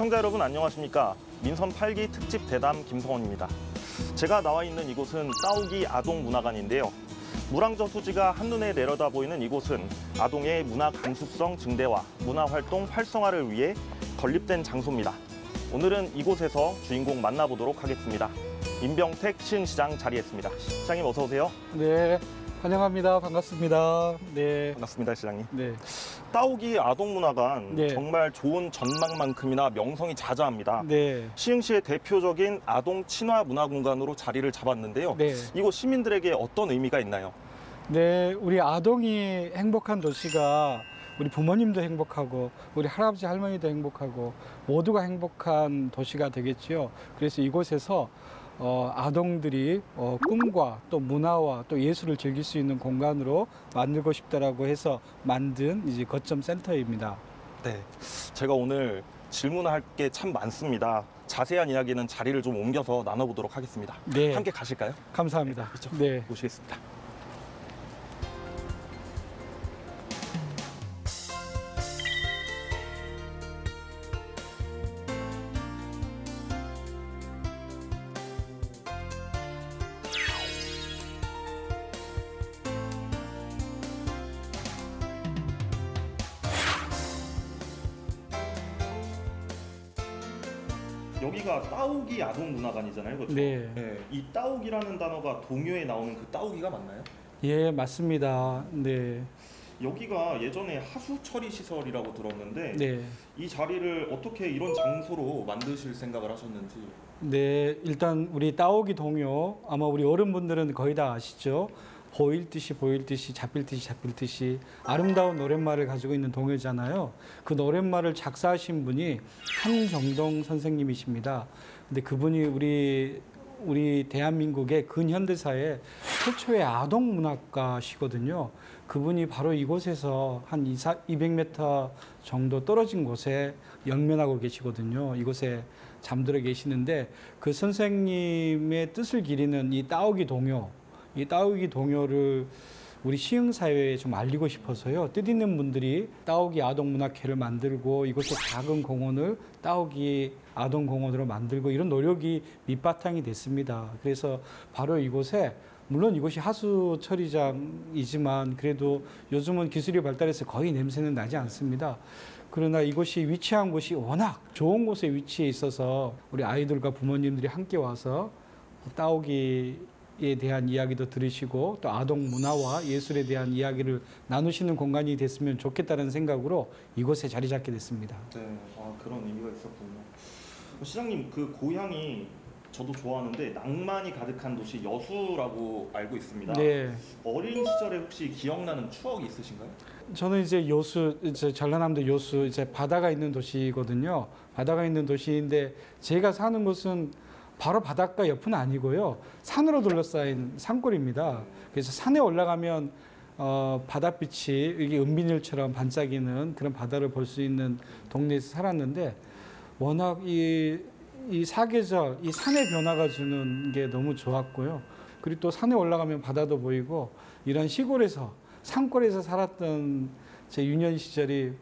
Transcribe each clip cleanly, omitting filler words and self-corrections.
시청자 여러분 안녕하십니까? 민선 8기 특집 대담 김성원입니다. 제가 나와 있는 이곳은 따오기 아동문화관인데요. 물왕저수지가 한눈에 내려다 보이는 이곳은 아동의 문화 감수성 증대와 문화활동 활성화를 위해 건립된 장소입니다. 오늘은 이곳에서 주인공 만나보도록 하겠습니다. 임병택 시흥시장 자리했습니다. 시장님 어서 오세요. 네, 환영합니다. 반갑습니다. 네. 반갑습니다, 시장님. 네. 따오기 아동문화관 네. 정말 좋은 전망만큼이나 명성이 자자합니다. 네. 시흥시의 대표적인 아동 친화 문화 공간으로 자리를 잡았는데요. 네. 이곳 시민들에게 어떤 의미가 있나요? 네, 우리 아동이 행복한 도시가 우리 부모님도 행복하고 우리 할아버지 할머니도 행복하고 모두가 행복한 도시가 되겠지요. 그래서 이곳에서 아동들이 꿈과 또 문화와 또 예술을 즐길 수 있는 공간으로 만들고 싶다라고 해서 만든 이제 거점 센터입니다. 네, 제가 오늘 질문할 게 참 많습니다. 자세한 이야기는 자리를 좀 옮겨서 나눠보도록 하겠습니다. 네. 함께 가실까요? 감사합니다. 그렇죠. 네. 모시겠습니다. 여기가 따오기 아동문화관이잖아요, 그렇죠? 네. 이 따오기라는 단어가 동요에 나오는 그 따오기가 맞나요? 예, 맞습니다. 네. 여기가 예전에 하수 처리 시설이라고 들었는데 네. 이 자리를 어떻게 이런 장소로 만드실 생각을 하셨는지. 네, 일단 우리 따오기 동요 아마 우리 어른분들은 거의 다 아시죠? 보일 듯이 보일 듯이 잡힐 듯이 잡힐 듯이 아름다운 노랫말을 가지고 있는 동요잖아요. 그 노랫말을 작사하신 분이 한정동 선생님이십니다. 근데 그분이 우리 대한민국의 근현대사의 최초의 아동 문학가시거든요. 그분이 바로 이곳에서 한 200m 정도 떨어진 곳에 영면하고 계시거든요. 이곳에 잠들어 계시는데 그 선생님의 뜻을 기리는 이 따오기 동요, 이 따오기 동요를 우리 시흥사회에 좀 알리고 싶어서요. 뜻있는 분들이 따오기 아동문학회를 만들고 이곳에 작은 공원을 따오기 아동공원으로 만들고 이런 노력이 밑바탕이 됐습니다. 그래서 바로 이곳에 물론 이곳이 하수 처리장이지만 그래도 요즘은 기술이 발달해서 거의 냄새는 나지 않습니다. 그러나 이곳이 위치한 곳이 워낙 좋은 곳에 위치해 있어서 우리 아이들과 부모님들이 함께 와서 따오기에 대한 이야기도 들으시고 또 아동 문화와 예술에 대한 이야기를 나누시는 공간이 됐으면 좋겠다는 생각으로 이곳에 자리 잡게 됐습니다. 네, 그런 의미가 있었군요. 시장님, 그 고향이 저도 좋아하는데 낭만이 가득한 도시 여수라고 알고 있습니다. 네. 어린 시절에 혹시 기억나는 추억이 있으신가요? 저는 이제 전라남도 여수 이제 바다가 있는 도시거든요. 바다가 있는 도시인데 제가 사는 곳은 바로 바닷가 옆은 아니고요. 산으로 둘러싸인 산골입니다. 그래서 산에 올라가면 바닷빛이 이게 은비늘처럼 반짝이는 그런 바다를 볼 수 있는 동네에서 살았는데 워낙 이 사계절, 이 산의 변화가 주는 게 너무 좋았고요. 그리고 또 산에 올라가면 바다도 보이고 이런 시골에서 산골에서 살았던 제 유년 시절이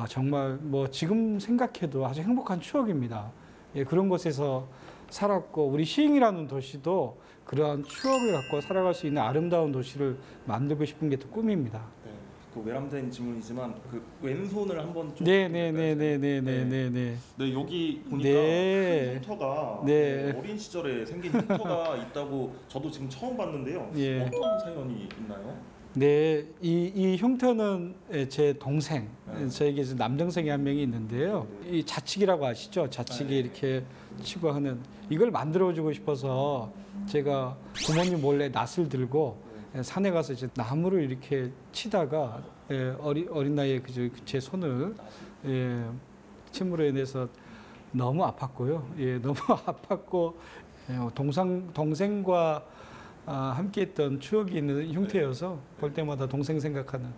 정말 뭐 지금 생각해도 아주 행복한 추억입니다. 예, 그런 곳에서 살았고 우리 시흥이라는 도시도 그러한 추억을 갖고 살아갈 수 있는 아름다운 도시를 만들고 싶은 게 또 꿈입니다. 네, 그 외람된 질문이지만 그 왼손을 한번 좀. 네네네네네네네. 네, 여기 보니까 네. 큰 흉터가 네. 어린 시절에 생긴 흉터가 있다고 저도 지금 처음 봤는데요. 예. 어떤 사연이 있나요? 네, 이 흉터는 제 동생, 저에게 이제 남동생이 한 명이 있는데요. 이 자치기라고 아시죠? 자치기 이렇게 치고 하는 이걸 만들어주고 싶어서 제가 부모님 몰래 낫을 들고 산에 가서 이제 나무를 이렇게 치다가 어린 나이에 제 손을 침으로 인해서 너무 아팠고요. 예, 너무 아팠고 동생과 함께했던 추억이 있는 흉터여서 볼 때마다 동생 생각하는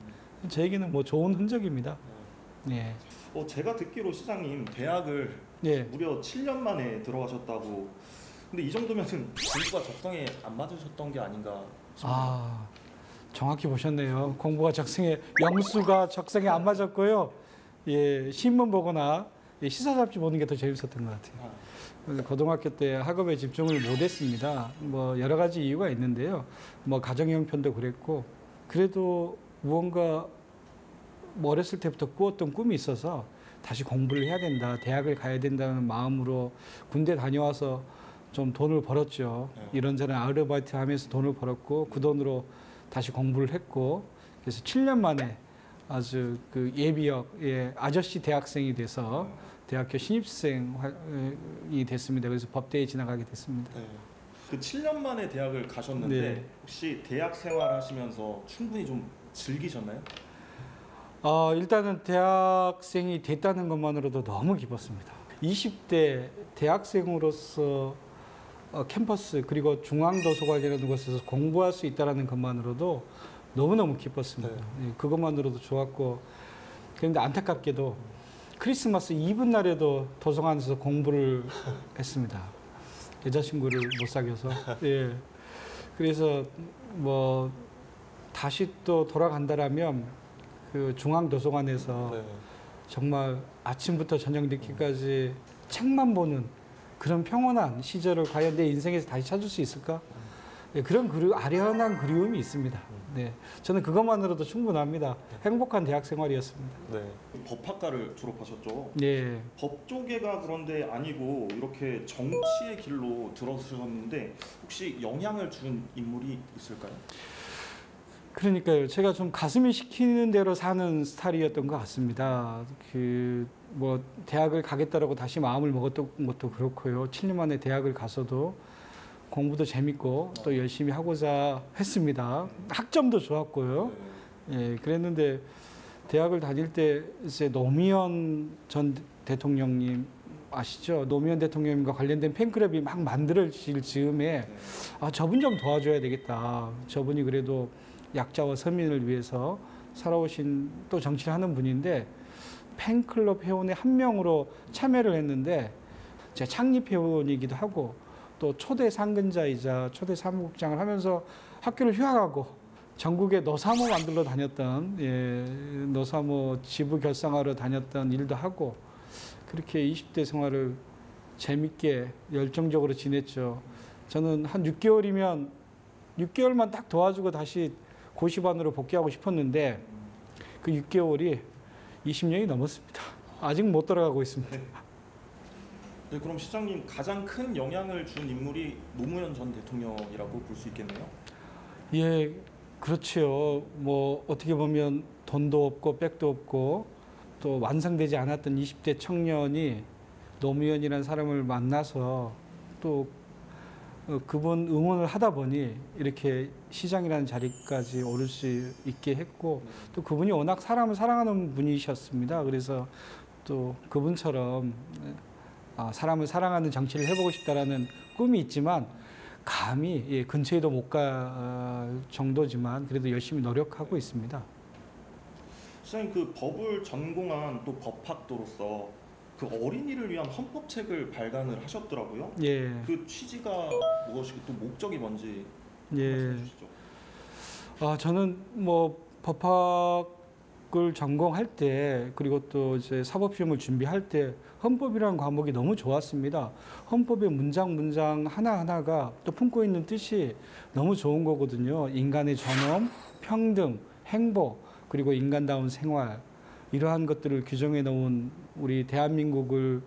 저에게는 뭐 좋은 흔적입니다. 예. 제가 듣기로 시장님 대학을 무려 7년 만에 들어가셨다고. 근데 이 정도면 공부가 적성에 안 맞으셨던 게 아닌가 싶네요. 정확히 보셨네요. 공부가 적성에 영수가 적성에 안 맞았고요. 예, 신문 보거나 이 시사 잡지 보는 게 더 재밌었던 것 같아요. 그래서 고등학교 때 학업에 집중을 못했습니다. 뭐 여러 가지 이유가 있는데요. 뭐 가정 형편도 그랬고 그래도 무언가 뭐 어렸을 때부터 꾸었던 꿈이 있어서 다시 공부를 해야 된다, 대학을 가야 된다는 마음으로 군대 다녀와서 좀 돈을 벌었죠. 이런저런 아르바이트 하면서 돈을 벌었고 그 돈으로 다시 공부를 했고 그래서 7년 만에 아주 그 예비역의 아저씨 대학생이 돼서 대학교 신입생이 됐습니다. 그래서 법대에 지나가게 됐습니다. 네. 그 7년 만에 대학을 가셨는데 네. 혹시 대학 생활하시면서 충분히 좀 즐기셨나요? 일단은 대학생이 됐다는 것만으로도 너무 기뻤습니다. 20대 대학생으로서 캠퍼스 그리고 중앙도서관이라는 곳에서 공부할 수 있다는 것만으로도 너무너무 기뻤습니다. 네. 그것만으로도 좋았고 그런데 안타깝게도 크리스마스 이브 날에도 도서관에서 공부를 했습니다. 여자친구를 못 사귀어서. 예. 그래서 뭐 다시 또 돌아간다라면 그 중앙도서관에서 네. 정말 아침부터 저녁 늦게까지 책만 보는 그런 평온한 시절을 과연 내 인생에서 다시 찾을 수 있을까? 네, 그런 아련한 그리움이 있습니다. 네, 저는 그것만으로도 충분합니다. 행복한 대학 생활이었습니다. 네. 법학과를 졸업하셨죠? 네. 법조계가 그런데 아니고 이렇게 정치의 길로 들어서셨는데 혹시 영향을 준 인물이 있을까요? 그러니까요. 제가 좀 가슴이 시키는 대로 사는 스타일이었던 것 같습니다. 그 뭐 대학을 가겠다라고 다시 마음을 먹었던 것도 그렇고요. 7년 만에 대학을 가서도 공부도 재밌고 또 열심히 하고자 했습니다. 학점도 좋았고요. 예, 그랬는데 대학을 다닐 때 이제 노무현 전 대통령님 아시죠? 노무현 대통령님과 관련된 팬클럽이 막 만들어질 즈음에 저분 좀 도와줘야 되겠다. 저분이 그래도 약자와 서민을 위해서 살아오신 또 정치를 하는 분인데 팬클럽 회원의 한 명으로 참여를 했는데 제가 창립 회원이기도 하고 또 초대 상근자이자 초대 사무국장을 하면서 학교를 휴학하고 전국에 노사모 만들러 다녔던 노사모 지부 결성하러 다녔던 일도 하고 그렇게 20대 생활을 재밌게 열정적으로 지냈죠. 저는 한 6개월이면 6개월만 딱 도와주고 다시 고시반으로 복귀하고 싶었는데 그 6개월이 20년이 넘었습니다. 아직 못 돌아가고 있습니다. 네, 그럼 시장님 가장 큰 영향을 준 인물이 노무현 전 대통령이라고 볼 수 있겠네요. 예, 그렇죠. 뭐 어떻게 보면 돈도 없고 백도 없고 또 완성되지 않았던 20대 청년이 노무현이라는 사람을 만나서 또 그분 응원을 하다 보니 이렇게 시장이라는 자리까지 오를 수 있게 했고 또 그분이 워낙 사람을 사랑하는 분이셨습니다. 그래서 또 그분처럼 사람을 사랑하는 정치를 해보고 싶다라는 꿈이 있지만 감히 근처에도 못 갈 정도지만 그래도 열심히 노력하고 있습니다. 시장님 그 법을 전공한 또 법학도로서 그 어린이를 위한 헌법책을 발간을 하셨더라고요. 예. 그 취지가 무엇이고 또 목적이 뭔지 예. 말씀해 주시죠. 저는 뭐 법학을 전공할 때 그리고 또 이제 사법시험을 준비할 때 헌법이라는 과목이 너무 좋았습니다. 헌법의 문장 하나하나가 또 품고 있는 뜻이 너무 좋은 거거든요. 인간의 존엄, 평등, 행복, 그리고 인간다운 생활 이러한 것들을 규정해 놓은 우리 대한민국을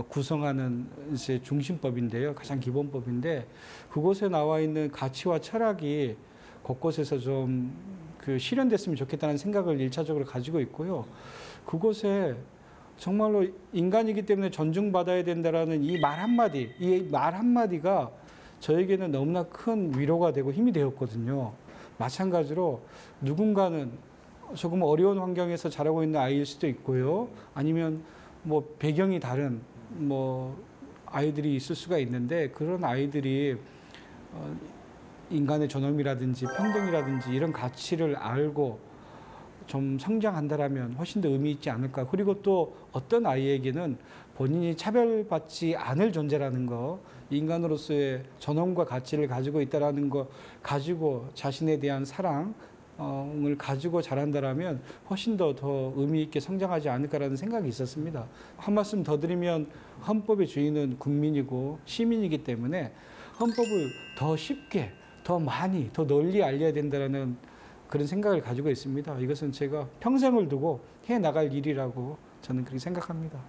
구성하는 이제 중심법인데요. 가장 기본법인데 그곳에 나와 있는 가치와 철학이 곳곳에서 좀 그 실현됐으면 좋겠다는 생각을 일차적으로 가지고 있고요. 그곳에 정말로 인간이기 때문에 존중받아야 된다라는 이 말 한마디가 저에게는 너무나 큰 위로가 되고 힘이 되었거든요. 마찬가지로 누군가는 조금 어려운 환경에서 자라고 있는 아이일 수도 있고요. 아니면 뭐 배경이 다른 뭐 아이들이 있을 수가 있는데 그런 아이들이 인간의 존엄이라든지 평등이라든지 이런 가치를 알고 좀 성장한다라면 훨씬 더 의미 있지 않을까. 그리고 또 어떤 아이에게는 본인이 차별받지 않을 존재라는 거, 인간으로서의 존엄과 가치를 가지고 있다라는 거 가지고 자신에 대한 사랑, 을 가지고 자란다라면 훨씬 더 의미 있게 성장하지 않을까라는 생각이 있었습니다. 한 말씀 더 드리면 헌법의 주인은 국민이고 시민이기 때문에 헌법을 더 쉽게, 더 많이, 더 널리 알려야 된다는 그런 생각을 가지고 있습니다. 이것은 제가 평생을 두고 해 나갈 일이라고 저는 그렇게 생각합니다.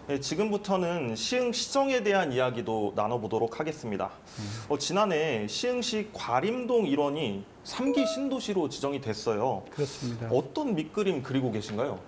네, 지금부터는 시흥 시정에 대한 이야기도 나눠보도록 하겠습니다. 지난해 시흥시 과림동 일원이 3기 신도시로 지정이 됐어요. 그렇습니다. 어떤 밑그림 그리고 계신가요?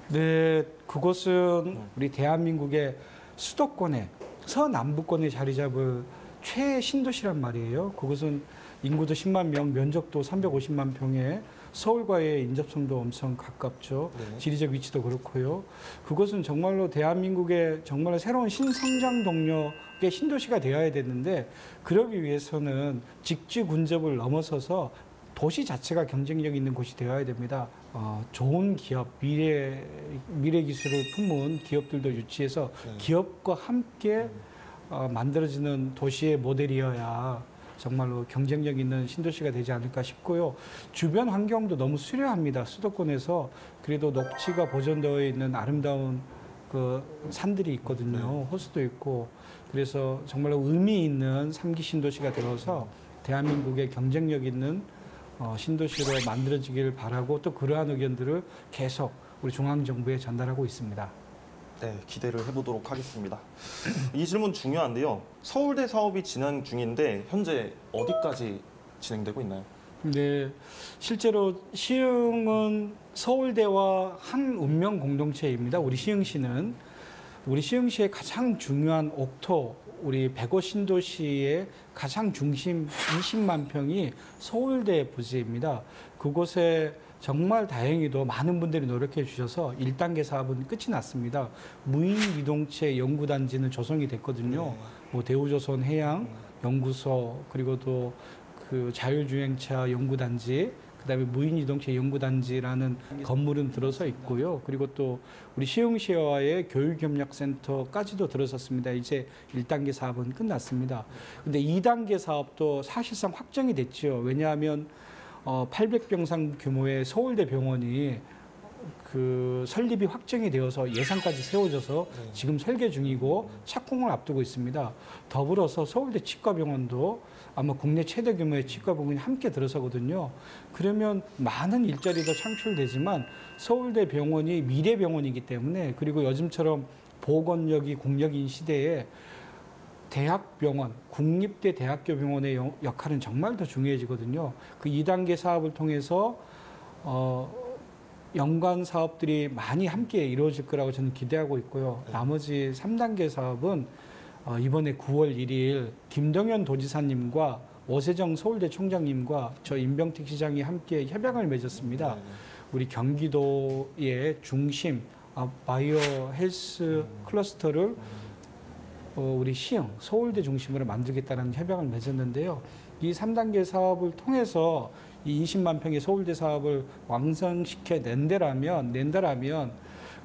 네, 그곳은 우리 대한민국의 수도권에 서남부권에 자리 잡을 최신도시란 말이에요. 그곳은 인구도 10만 명, 면적도 350만 평에 서울과의 인접성도 엄청 가깝죠. 네. 지리적 위치도 그렇고요. 그것은 정말로 대한민국의 정말 새로운 신성장 동력의 신도시가 되어야 되는데 그러기 위해서는 직지 군접을 넘어서서 도시 자체가 경쟁력 있는 곳이 되어야 됩니다. 좋은 기업, 미래 기술을 품은 기업들도 유치해서 기업과 함께 만들어지는 도시의 모델이어야 정말로 경쟁력 있는 신도시가 되지 않을까 싶고요. 주변 환경도 너무 수려합니다. 수도권에서 그래도 녹지가 보존되어 있는 아름다운 그 산들이 있거든요. 호수도 있고 그래서 정말로 의미 있는 3기 신도시가 되어서 대한민국의 경쟁력 있는 신도시로 만들어지기를 바라고 또 그러한 의견들을 계속 우리 중앙정부에 전달하고 있습니다. 네, 기대를 해보도록 하겠습니다. 이 질문 중요한데요. 서울대 사업이 진행 중인데 현재 어디까지 진행되고 있나요? 네, 실제로 시흥은 서울대와 한 운명 공동체입니다. 우리 시흥시는 우리 시흥시의 가장 중요한 옥토, 우리 105 신도시의 가장 중심 20만 평이 서울대 부지입니다. 그곳에 정말 다행히도 많은 분들이 노력해 주셔서 1단계 사업은 끝이 났습니다. 무인 유동체 연구단지는 조성이 됐거든요. 뭐 대우조선 해양 연구소 그리고 또 그 자율주행차 연구단지 그다음에 무인 유동체 연구단지라는 건물은 들어서 있고요. 그리고 또 우리 시흥시와의 교육협력센터까지도 들어섰습니다. 이제 1단계 사업은 끝났습니다. 근데 2단계 사업도 사실상 확정이 됐죠. 왜냐하면 800병상 규모의 서울대 병원이 그 설립이 확정이 되어서 예산까지 세워져서 지금 설계 중이고 착공을 앞두고 있습니다. 더불어서 서울대 치과병원도 아마 국내 최대 규모의 치과병원이 함께 들어서거든요. 그러면 많은 일자리도 창출되지만 서울대 병원이 미래병원이기 때문에 그리고 요즘처럼 보건력이 국력인 시대에 대학병원, 국립대 대학교 병원의 역할은 정말 더 중요해지거든요. 그 2단계 사업을 통해서 연관 사업들이 많이 함께 이루어질 거라고 저는 기대하고 있고요. 나머지 3단계 사업은 이번에 9월 1일 김동연 도지사님과 오세정 서울대 총장님과 저 임병택 시장이 함께 협약을 맺었습니다. 우리 경기도의 중심 바이오 헬스 클러스터를 우리 시흥, 서울대 중심으로 만들겠다는 협약을 맺었는데요. 이 3단계 사업을 통해서 이 20만 평의 서울대 사업을 완성시켜 낸다라면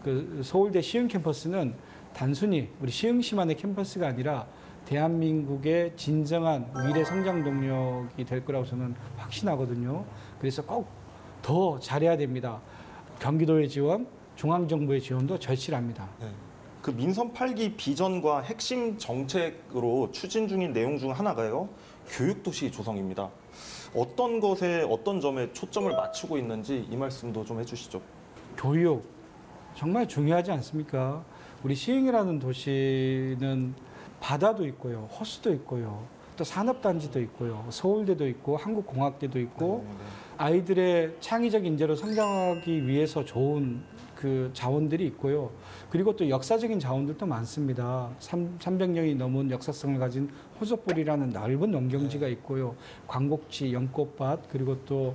그 서울대 시흥 캠퍼스는 단순히 우리 시흥시만의 캠퍼스가 아니라 대한민국의 진정한 미래 성장 동력이 될 거라고 저는 확신하거든요. 그래서 꼭 더 잘해야 됩니다. 경기도의 지원, 중앙정부의 지원도 절실합니다. 네. 그 민선 8기 비전과 핵심 정책으로 추진 중인 내용 중 하나가요. 교육도시 조성입니다. 어떤 것에 어떤 점에 초점을 맞추고 있는지 이 말씀도 좀 해주시죠. 교육 정말 중요하지 않습니까? 우리 시흥이라는 도시는 바다도 있고요, 호수도 있고요, 또 산업단지도 있고요, 서울대도 있고 한국공학대도 있고 아이들의 창의적 인재로 성장하기 위해서 좋은 그 자원들이 있고요. 그리고 또 역사적인 자원들도 많습니다. 300년이 넘은 역사성을 가진 호접볼이라는 넓은 농경지가 있고요. 광곡지, 연꽃밭, 그리고 또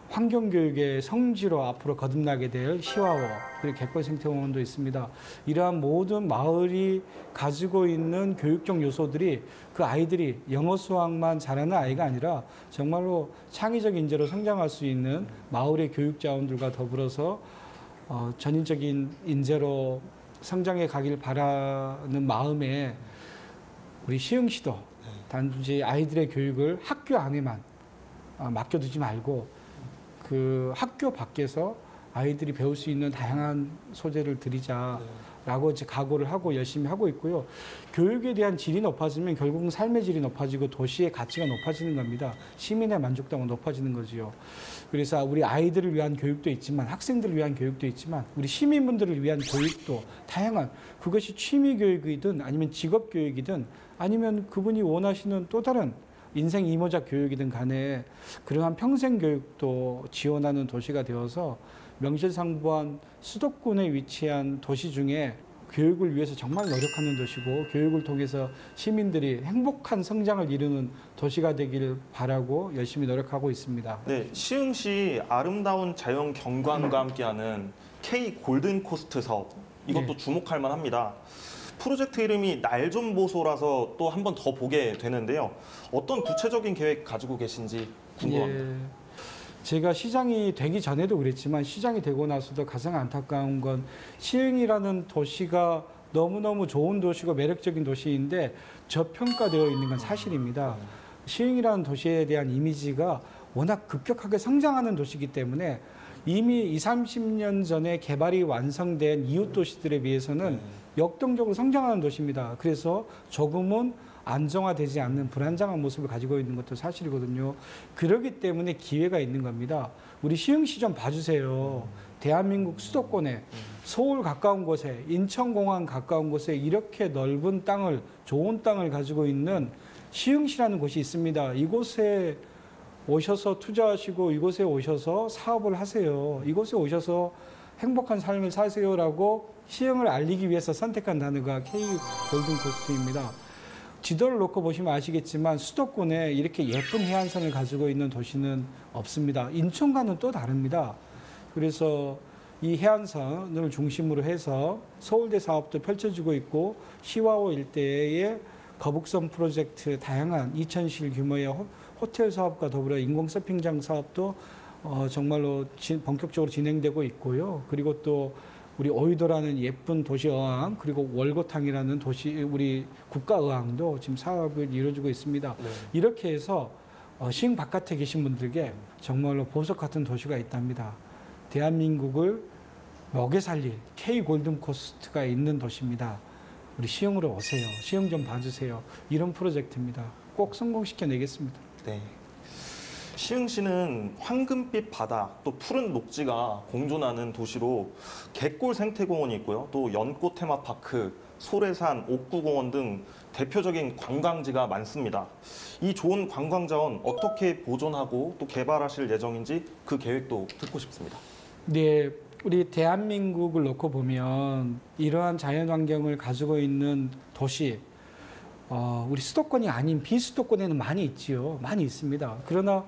환경교육의 성지로 앞으로 거듭나게 될 시화원, 그리고 객관생태공원도 있습니다. 이러한 모든 마을이 가지고 있는 교육적 요소들이 그 아이들이 영어 수학만 잘하는 아이가 아니라 정말로 창의적 인재로 성장할 수 있는 마을의 교육 자원들과 더불어서 전인적인 인재로 성장해 가길 바라는 마음에 우리 시흥시도 단지 아이들의 교육을 학교 안에만 맡겨두지 말고 그 학교 밖에서 아이들이 배울 수 있는 다양한 소재를 드리자라고 이제 각오를 하고 열심히 하고 있고요. 교육에 대한 질이 높아지면 결국은 삶의 질이 높아지고 도시의 가치가 높아지는 겁니다. 시민의 만족도가 높아지는 거지요. 그래서 우리 아이들을 위한 교육도 있지만 학생들을 위한 교육도 있지만 우리 시민분들을 위한 교육도 다양한 그것이 취미 교육이든 아니면 직업 교육이든 아니면 그분이 원하시는 또 다른 인생 이모작 교육이든 간에 그러한 평생 교육도 지원하는 도시가 되어서 명실상부한 수도권에 위치한 도시 중에 교육을 위해서 정말 노력하는 도시고 교육을 통해서 시민들이 행복한 성장을 이루는 도시가 되길 바라고 열심히 노력하고 있습니다. 네, 시흥시 아름다운 자연 경관과 함께하는 K 골든 코스트 사업 이것도 네. 주목할 만합니다. 프로젝트 이름이 날 좀 보소라서 또 한 번 더 보게 되는데요. 어떤 구체적인 계획 가지고 계신지 궁금합니다. 예, 제가 시장이 되기 전에도 그랬지만 시장이 되고 나서도 가장 안타까운 건 시흥이라는 도시가 너무너무 좋은 도시고 매력적인 도시인데 저평가되어 있는 건 사실입니다. 시흥이라는 도시에 대한 이미지가 워낙 급격하게 성장하는 도시이기 때문에 이미 20, 30년 전에 개발이 완성된 이웃 도시들에 비해서는 역동적으로 성장하는 도시입니다. 그래서 조금은 안정화되지 않는 불안정한 모습을 가지고 있는 것도 사실이거든요. 그렇기 때문에 기회가 있는 겁니다. 우리 시흥시 좀 봐주세요. 대한민국 수도권에 서울 가까운 곳에 인천공항 가까운 곳에 이렇게 넓은 땅을 좋은 땅을 가지고 있는 시흥시라는 곳이 있습니다. 이곳에 오셔서 투자하시고 이곳에 오셔서 사업을 하세요. 이곳에 오셔서 행복한 삶을 사세요라고 시흥을 알리기 위해서 선택한 단어가 K 골든코스트입니다. 지도를 놓고 보시면 아시겠지만 수도권에 이렇게 예쁜 해안선을 가지고 있는 도시는 없습니다. 인천과는 또 다릅니다. 그래서 이 해안선을 중심으로 해서 서울대 사업도 펼쳐지고 있고 시와호 일대의 거북선 프로젝트 다양한 2,000실 규모의 호텔 사업과 더불어 인공 서핑장 사업도 정말로 본격적으로 진행되고 있고요. 그리고 또 우리 오이도라는 예쁜 도시 어항 그리고 월고탕이라는 도시 우리 국가 어항도 지금 사업을 이루어지고 있습니다. 네. 이렇게 해서 시흥 바깥에 계신 분들에게 정말로 보석 같은 도시가 있답니다. 대한민국을 먹여 살릴 K 골든 코스트가 있는 도시입니다. 우리 시흥으로 오세요. 시흥 좀 봐주세요. 이런 프로젝트입니다. 꼭 성공시켜 내겠습니다. 네. 시흥시는 황금빛 바다, 또 푸른 녹지가 공존하는 도시로 갯골 생태공원이 있고요. 또 연꽃 테마파크, 소래산, 옥구공원 등 대표적인 관광지가 많습니다. 이 좋은 관광 자원 어떻게 보존하고 또 개발하실 예정인지 그 계획도 듣고 싶습니다. 네, 우리 대한민국을 놓고 보면 이러한 자연환경을 가지고 있는 도시, 우리 수도권이 아닌 비수도권에는 많이 있지요. 많이 있습니다. 그러나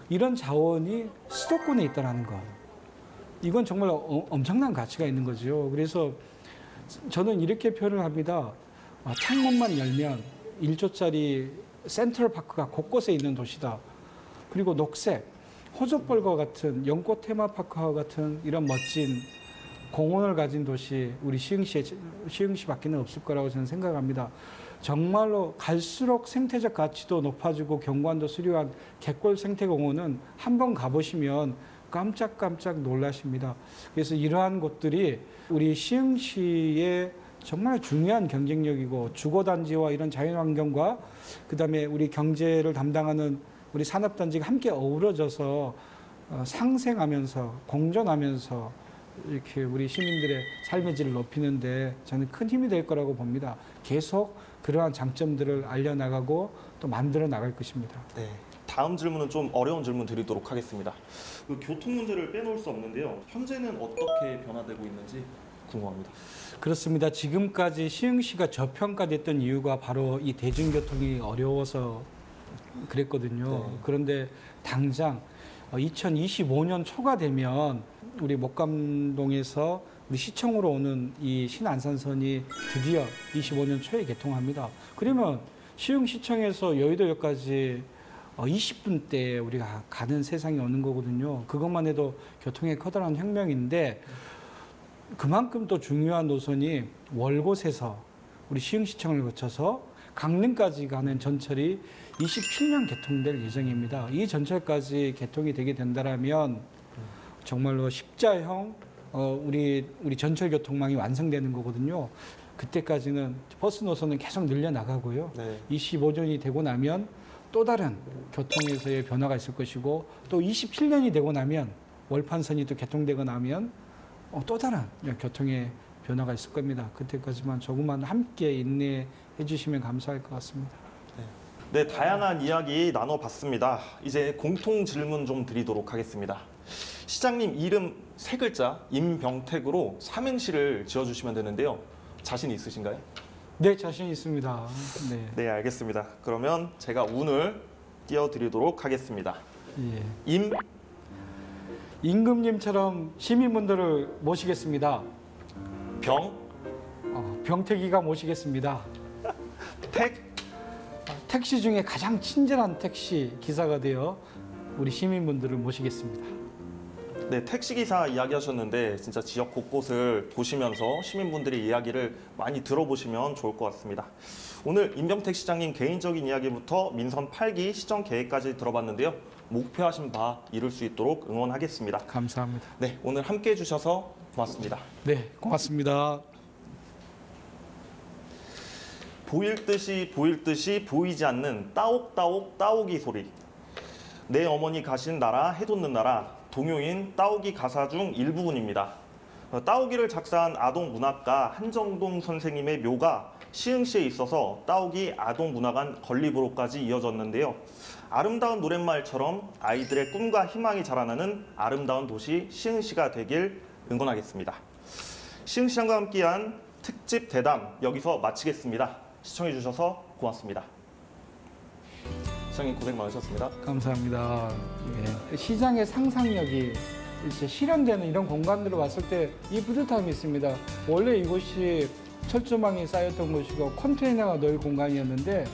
이런 자원이 수도권에 있다는 것, 이건 정말 엄청난 가치가 있는 거죠. 그래서 저는 이렇게 표현을 합니다. 창문만 열면 1조짜리 센트럴파크가 곳곳에 있는 도시다. 그리고 녹색, 호족벌과 같은 연꽃 테마파크와 같은 이런 멋진 공원을 가진 도시 우리 시흥시밖에는 없을 거라고 저는 생각합니다. 정말로 갈수록 생태적 가치도 높아지고 경관도 수려한 갯골 생태공원은 한번 가보시면 깜짝깜짝 놀라십니다. 그래서 이러한 곳들이 우리 시흥시의 정말 중요한 경쟁력이고 주거단지와 이런 자연환경과 그다음에 우리 경제를 담당하는 우리 산업단지가 함께 어우러져서 상생하면서 공존하면서 이렇게 우리 시민들의 삶의 질을 높이는데 저는 큰 힘이 될 거라고 봅니다. 계속 그러한 장점들을 알려나가고 또 만들어 나갈 것입니다. 네. 다음 질문은 좀 어려운 질문 드리도록 하겠습니다. 그 교통 문제를 빼놓을 수 없는데요. 현재는 어떻게 변화되고 있는지 궁금합니다. 그렇습니다. 지금까지 시흥시가 저평가됐던 이유가 바로 이 대중교통이 어려워서 그랬거든요. 네. 그런데 당장 2025년 초가 되면 우리 목감동에서 우리 시청으로 오는 이 신안산선이 드디어 25년 초에 개통합니다. 그러면 시흥시청에서 여의도역까지 20분대에 우리가 가는 세상이 오는 거거든요. 그것만 해도 교통의 커다란 혁명인데 그만큼 또 중요한 노선이 월곶에서 우리 시흥시청을 거쳐서 강릉까지 가는 전철이 27년 개통될 예정입니다. 이 전철까지 개통이 되게 된다면 정말로 십자형 우리 전철 교통망이 완성되는 거거든요. 그때까지는 버스 노선은 계속 늘려나가고요. 네. 25년이 되고 나면 또 다른 교통에서의 변화가 있을 것이고 또 27년이 되고 나면 월판선이 또 개통되고 나면 또 다른 교통의 변화가 있을 겁니다. 그때까지만 조금만 함께 인내해 주시면 감사할 것 같습니다. 네, 다양한 이야기 나눠봤습니다. 이제 공통 질문 좀 드리도록 하겠습니다. 시장님 이름 세 글자 임병택으로 삼행시를 지어주시면 되는데요. 자신 있으신가요? 네, 자신 있습니다. 네. 네, 알겠습니다. 그러면 제가 운을 띄워드리도록 하겠습니다. 예. 임금님처럼 시민분들을 모시겠습니다. 병택이가 모시겠습니다. 택시 중에 가장 친절한 택시 기사가 되어 우리 시민분들을 모시겠습니다. 네, 택시기사 이야기하셨는데 진짜 지역 곳곳을 보시면서 시민분들의 이야기를 많이 들어보시면 좋을 것 같습니다. 오늘 임병택 시장님 개인적인 이야기부터 민선 8기 시정 계획까지 들어봤는데요. 목표하신 바 이룰 수 있도록 응원하겠습니다. 감사합니다. 네, 오늘 함께해 주셔서 고맙습니다. 네, 고맙습니다. 보일 듯이 보이지 않는 따옥따옥 따오기 소리. 내 어머니 가신 나라 해돋는 나라. 동요인 따오기 가사 중 일부분입니다. 따오기를 작사한 아동문학가 한정동 선생님의 묘가 시흥시에 있어서 따오기 아동문화관 건립으로까지 이어졌는데요. 아름다운 노랫말처럼 아이들의 꿈과 희망이 자라나는 아름다운 도시 시흥시가 되길 응원하겠습니다. 시흥시장과 함께한 특집 대담 여기서 마치겠습니다. 시청해 주셔서 고맙습니다. 시장님 고생 많으셨습니다. 감사합니다. 예. 시장의 상상력이 이제 실현되는 이런 공간들을 왔을 때 이 뿌듯함이 있습니다. 원래 이곳이 철조망이 쌓였던 곳이고 컨테이너가 넣을 공간이었는데